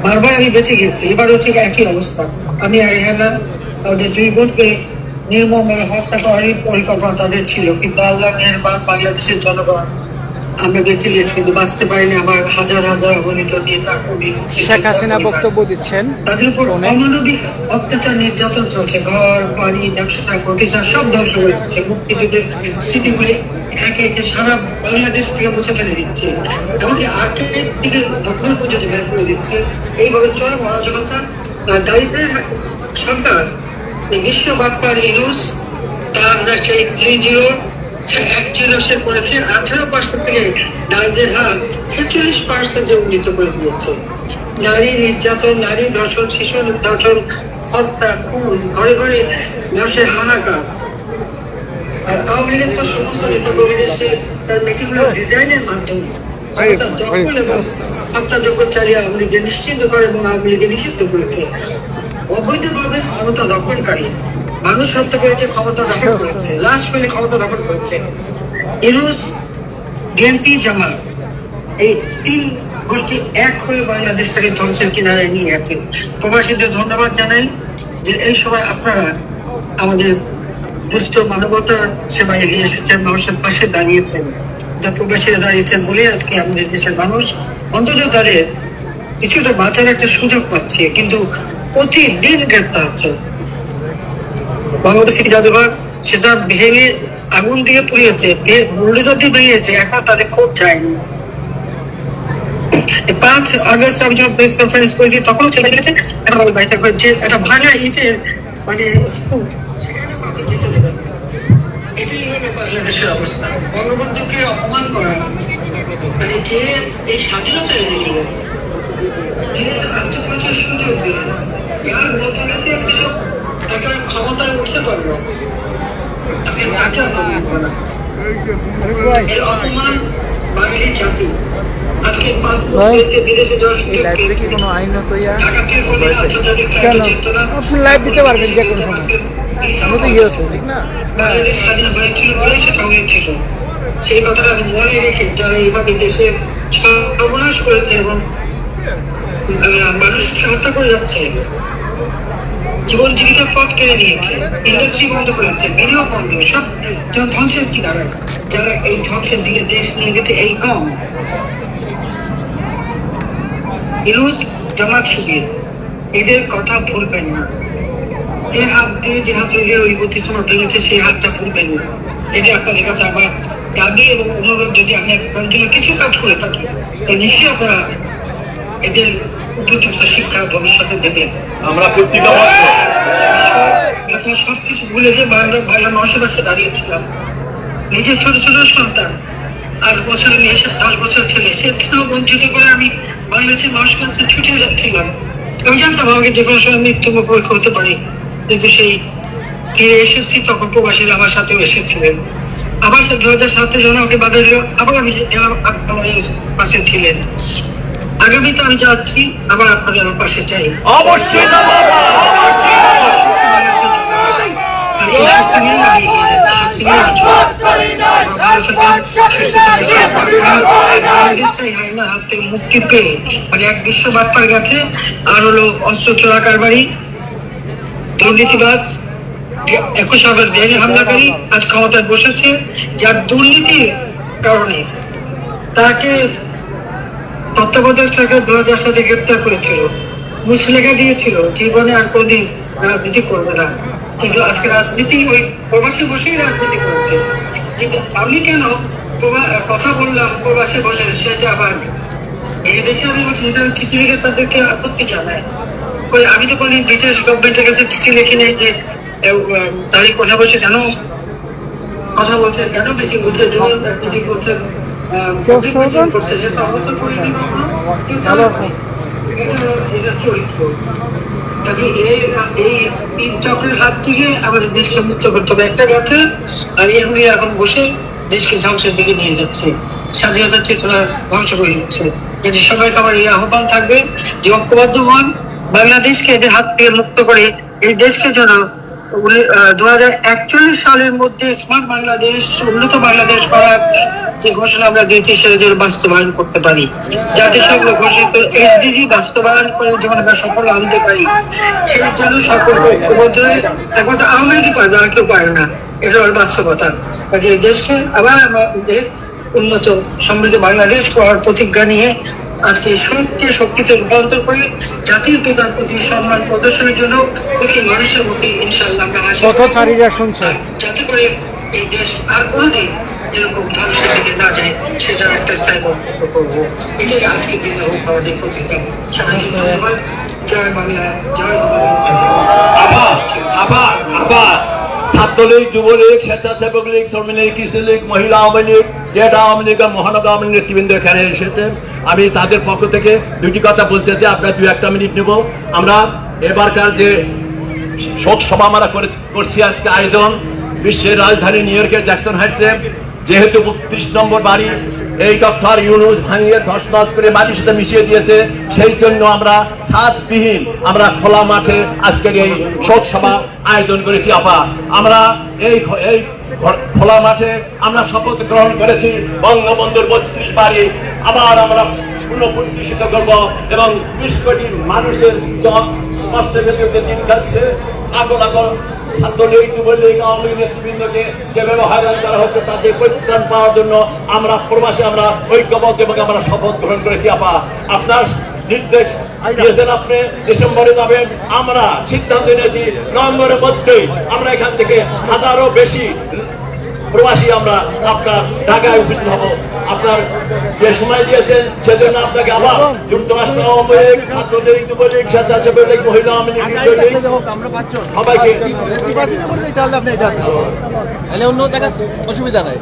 বারবার আমি বেঁচে গেছি, এবারও ঠিক একই অবস্থা। আমি আর রেহানা আমাদের দুই বোনকে নির্মমভাবে হত্যা করার পরিকল্পনা তাদের ছিল, কিন্তু আল্লাহ মেহেরবান, বাংলাদেশের জনগণ আমরা বেঁচে গেছি, কিন্তু বাঁচতে পারিনি। আমার হাজার হাজার অগণিত নেতা কর্মী, শেখ হাসিনা বক্তব্য দিচ্ছেন, তাদের উপর অমানবিক অত্যাচার নির্যাতন চলছে। ঘর বাড়ি, ব্যবসা প্রতিষ্ঠান সব ধ্বংস করে দিচ্ছে। মুক্তিযুদ্ধের স্মৃতিগুলি একে একে সারা বাংলাদেশ থেকে মুছে ফেলে দিচ্ছে, এমনকি আর্থিক দিকে দখল পর্যন্ত বের করে দিচ্ছে। এইভাবে চরম অরাজকতা আর দারিদ্রের সরকার বিশ্ব বাটপার ইউনুস তার সেই 3-0 সে করেছে। 18% থেকে দারিদ্রের হার 46% উন্নীত করে দিয়েছে। নারী নির্যাতন, নারী ধর্ষণ, শিশু ধর্ষণ, হত্যা, খুন, ঘরে ঘরে মানুষের হাহাকার। আর আওয়ামী লীগের তো সমস্ত নেতা কর্মীদের সে তার মেটিকুলার ডিজাইনের মাধ্যমে হত্যাযোগ্য চালিয়ে আওয়ামী লীগকে নিশ্চিন্ত করে এবং আওয়ামী লীগকে নিষিদ্ধ করেছে। অবৈধভাবে ক্ষমতা দখলকারী মানুষ হত্যা করেছে, ক্ষমতা দখল করেছে, লাশ ফেলে ক্ষমতা দখল করেছে। ইউনুস, বিএনপি, জামাত, এই তিন গোষ্ঠী এক হয়ে বাংলাদেশটাকে ধ্বংসের কিনারায় নিয়ে গেছে। প্রবাসীদের ধন্যবাদ জানাই যে এই সময় আপনারা আমাদের দুষ্ট মানবতার সেবায় এগিয়ে এসেছেন, মানুষের পাশে দাঁড়িয়েছেন। যা প্রবাসীরা দাঁড়িয়েছেন বলে আজকে আমাদের দেশের মানুষ অন্তত তাদের কিছুটা বাঁচার একটা সুযোগ পাচ্ছে, কিন্তু প্রতিদিন গ্রেপ্তার হচ্ছে। বাংলাদেশ জাদুঘর সেটা ভেঙে আগুন দিয়ে পুড়িয়েছে, বুলডোজার দিয়ে ভেঙেছে, এখন তাদের খোঁজ যায়নি। 5 আগস্ট আমি যখন প্রেস কনফারেন্স করেছি তখনও চলে গেছে। এখন আমি বাইরে যে একটা ভাঙা ইটের মানে এটাই হলো বাংলাদেশের অবস্থা। বঙ্গবন্ধুকে অপমান করা, মানে যে এই স্বাধীনতা এনেছিল, যে আত্মপ্রচার সুযোগ দিল, যার বদলাতে এসব একটা ক্ষমতায় উঠতে পারলো, আজকে তাকে অপমান করা, এর অপমান বাঙালি জাতি। আজকে বিদেশে কোনো আইনত কেন আপনি লাইভ দিতে পারবেন যে কোনো সময়, আমি তো ইয়ে ঠিক না, স্বাধীন হয়েছিল বলে সেটা হয়েছিল। সেই কথাটা মনে রেখে যারা এইভাবে দেশে সর্বনাশ করেছে এবং মানুষকে হত্যা করে যাচ্ছে, জীবন জীবিকার পথ কেড়ে নিয়েছে, ইন্ডাস্ট্রি বন্ধ করেছে, বিনিয়োগ বন্ধ, সব যেন ধ্বংসের কিনারা। যারা এই ধ্বংসের দিকে দেশ নিয়ে গেছে এই কম। ইউনুস, জামাত, শিবির, এদের কথা ভুলবেন না। যে হাত দিয়ে ওই প্রতিষ্ঠান ভেঙেছে সেই হাতটা ভুলবেন না। এটা আপনাদের কাছে আমার দাবি এবং অনুরোধ। যদি আমি কন্টিনিউ কিছু কাজ করে থাকি তো নিশ্চয়ই আপনারা এদের উপযুক্ত শিক্ষা ভবিষ্যতে দেবেন। আমরা পত্রিকা সবকিছু ভুলে যে ভাইয়া মানুষের কাছে দাঁড়িয়েছিলাম। নিজের ছোট ছোট সন্তান 8 বছরের মেয়ে, 10 বছর ছেলে, সে বঞ্চিত করে আমি বাংলাদেশের মানুষের কাছে ছুটে যাচ্ছিলাম। আমি জানতাম আমাকে যে কোনো সময় মৃত্যু মুখোমুখি হতে পারি, কিন্তু সেই ফিরে এসেছি। তখন প্রবাসীরা আমার সাথেও এসেছিলেন। আবার 2007 জন আমাকে বাধা দিল, আবার আমি পাশে ছিলেন। আগামীতে আমি যাচ্ছি, আবার আপনাদের আমার পাশে চাই। অবশ্যই মুক্তি পেয়ে মানে এক বিশ্ব বার্তার কাছে আর হলো অস্ত্র চোরা কারবারি, দুর্নীতিবাজ, 21 আগস্ট বেআইনি হামলাকারী আজ ক্ষমতায় বসেছে, যার দুর্নীতির কারণে তাকে তত্ত্বাবধায়ক সরকার 2000 সালে গ্রেপ্তার করেছিল, মুচলেখা দিয়েছিল জীবনে আর কোনদিন রাজনীতি করবে না। কিন্তু আজকে রাজনীতি ওই প্রবাসে বসেই রাজনীতি করছে। কিন্তু আমি কেন কথা বললাম প্রবাসে বসে, সেটা আবার এই দেশে আমি বলছি যেটা চিঠি লিখে তাদেরকে আপত্তি জানায়। আমি তো কোনদিন ব্রিটিশ গভর্নমেন্টের কাছে চিঠি লিখি নেই যে তারিখ কথা বলছে, কেন কথা বলছে, কেন মিটিং করছে, মিটিং করছে, চরিত্র। এই চক্রের হাত থেকে আমাদের দেশকে মুক্ত করতে হবে। একটা কথা, আমি এখন বসে দেশকে ধ্বংসের দিকে নিয়ে যাচ্ছে, স্বাধীনতার চেতনা ধ্বংস করে দিচ্ছে। যদি সবাইকে আমার এই আহ্বান থাকবে যে ঐক্যবদ্ধ হন, বাংলাদেশকে এদের হাত থেকে মুক্ত করে এই দেশকে যেন 2041 সালের মধ্যে স্মার্ট বাংলাদেশ, উন্নত বাংলাদেশ করার যে ঘোষণা আমরা দিয়েছি সেটা যেন বাস্তবায়ন করতে পারি, জাতিসংঘ ঘোষিত SDG বাস্তবায়ন করে যেমন আমরা সফল আনতে পারি, সেই জন্য সকল ঐক্যবদ্ধ হয়ে একমাত্র আওয়ামী লীগই পারবে, আর কেউ পারে না। এটা হল বাস্তবতা। যে দেশকে আবার আমাদের উন্নত সমৃদ্ধ বাংলাদেশ করার প্রতিজ্ঞা নিয়ে আজকে শক্তিতে রূপান্তর করে জাতির পিতার প্রতি সম্মান প্রদর্শনের জন্য দুঃখী মানুষের প্রতি ইনশাআল্লাহ আমরা যাতে করে এই দেশ আর কোনোদিন যেরকম ধ্বংসের দিকে না যায় সেটা একটা স্থায়ী বক্তব্য করবো। এটাই আজকের দিনে হোক আমাদের প্রতিজ্ঞা। সবাইকে ধন্যবাদ। জয় বাংলা, জয় আবার ছাত্রলীগ, যুবলীগ, স্বেচ্ছাসেবক লীগ, শ্রমিক লীগ, কৃষি লীগ, মহিলা আওয়ামী লীগ, স্টেট আওয়ামী লীগ, মহানগর আওয়ামী লীগ নেতৃবৃন্দ এখানে এসেছেন। আমি তাদের পক্ষ থেকে দুটি কথা বলতে চাই, আপনার 2-1 মিনিট নেব। আমরা এবারকার যে শোক সভা আমরা করছি আজকে আয়োজন, বিশ্বের রাজধানী নিউ ইয়র্কের জ্যাকসন হাইটসে, যেহেতু 32 নম্বর বাড়ি এই ডক্টর ইউনূস ভাঙিয়ে ধস করে মাটির সাথে মিশিয়ে দিয়েছে, সেই জন্য আমরা ছাদবিহীন আমরা খোলা মাঠে আজকের এই শোক সভা আয়োজন করেছি। আপা, আমরা এই খোলা মাঠে আমরা শপথ গ্রহণ করেছি বঙ্গবন্ধুর 32 বাড়ি আবার আমরা পুনঃপ্রতিষ্ঠিত করব এবং 20 কোটি মানুষের কষ্টের ভেতরে দিন যাচ্ছে। আগল ছাত্রলীগ, যুবলীগ, আওয়ামী লীগ নেতৃবৃন্দকে যেভাবে হয়রান করা হচ্ছে তাদের পরিত্রাণ পাওয়ার জন্য আমরা প্রবাসে আমরা ঐক্যবদ্ধ এবং আমরা শপথ গ্রহণ করেছি। আপা, আপনার নির্দেশ দিয়েছেন, আপনি ডিসেম্বরে যাবেন, আমরা সিদ্ধান্ত নিয়েছি নভেম্বরের মধ্যেই আমরা এখান থেকে হাজারও বেশি প্রবাসী আমরা আপনার ঢাকায় উপস্থিত হব। আপনার যে সময় দিয়েছেন সেজন্য আপনাকে আবার যুক্তরাষ্ট্র আওয়ামী লীগ, ছাত্রলীগ, যুবলীগ, স্বেচ্ছাসেবক লীগ, মহিলা আওয়ামী লীগ, সবাইকে অন্য জায়গায় অসুবিধা নাই।